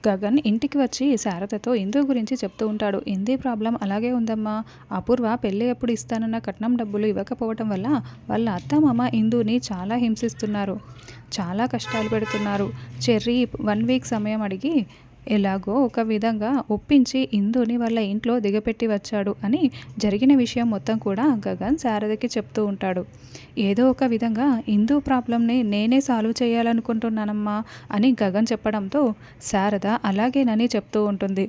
గగన్ ఇంటికి వచ్చి శారదతో ఇందు గురించి చెప్తూ ఉంటాడు. ఇంది ప్రాబ్లం అలాగే ఉందమ్మా. అపూర్వ పెళ్ళి ఎప్పుడు ఇస్తానన్న కట్నం డబ్బులు ఇవ్వకపోవటం వల్ల వాళ్ళ అత్తమామ ఇందుని చాలా హింసిస్తున్నారు. చాలా కష్టాలు పెడుతున్నారు. చెర్రీ 1 వీక్ సమయం అడిగి ఎలాగో ఒక విధంగా ఒప్పించి ఇందుని వాళ్ళ ఇంట్లో దిగపెట్టి వచ్చాడు అని జరిగిన విషయం మొత్తం కూడా గగన్ శారదకి చెప్తూ ఉంటాడు. ఏదో ఒక విధంగా ఇందు ప్రాబ్లంని నేనే సాల్వ్ చేయాలనుకుంటున్నానమ్మా అని గగన్ చెప్పడంతో శారద అలాగేనని చెప్తూ ఉంటుంది.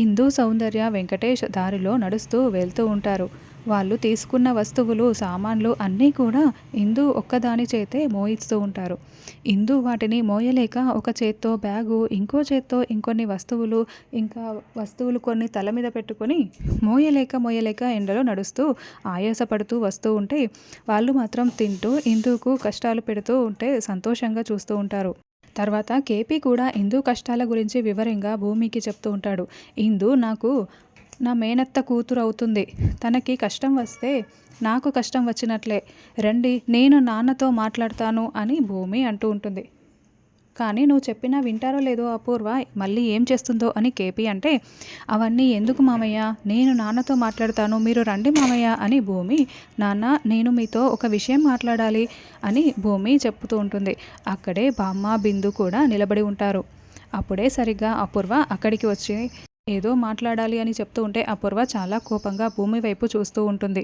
ఇందు, సౌందర్య, వెంకటేష్ దారిలో నడుస్తూ వెళ్తూ ఉంటారు. వాళ్ళు తీసుకున్న వస్తువులు, సామాన్లు అన్నీ కూడా ఇందు ఒక్కదాని చేతే మోయిస్తూ ఉంటారు. ఇందు వాటిని మోయలేక ఒక చేత్తో బ్యాగు, ఇంకో చేత్తో ఇంకొన్ని వస్తువులు, ఇంకా వస్తువులు కొన్ని తల మీద పెట్టుకొని మోయలేక ఎండలో నడుస్తూ ఆయాసపడుతూ వస్తూ ఉంటే వాళ్ళు మాత్రం తింటూ ఇందుకు కష్టాలు పెడుతూ ఉంటే సంతోషంగా చూస్తూ ఉంటారు. తర్వాత కేపీ కూడా ఇందు కష్టాల గురించి వివరంగా భూమికి చెప్తూ ఉంటాడు. ఇందు నాకు నా మేనత్త కూతురు అవుతుంది. తనకి కష్టం వస్తే నాకు కష్టం వచ్చినట్లే. రండి నేను నాన్నతో మాట్లాడతాను అని భూమి అంటూ ఉంటుంది. కానీ నువ్వు చెప్పినా వింటారో లేదో అపూర్వ మళ్ళీ ఏం చేస్తుందో అని కేపీ అంటే, అవన్నీ ఎందుకు మామయ్య, నేను నాన్నతో మాట్లాడతాను, మీరు రండి మామయ్య అని భూమి, నాన్న నేను మీతో ఒక విషయం మాట్లాడాలి అని భూమి చెప్తూ ఉంటుంది. అక్కడే బామ్మ, బిందు కూడా నిలబడి ఉంటారు. అప్పుడే సరిగ్గా అపూర్వ అక్కడికి వచ్చి ఏదో మాట్లాడాలి అని చెప్తూ ఉంటే అపూర్వ చాలా కోపంగా భూమి వైపు చూస్తూ ఉంటుంది.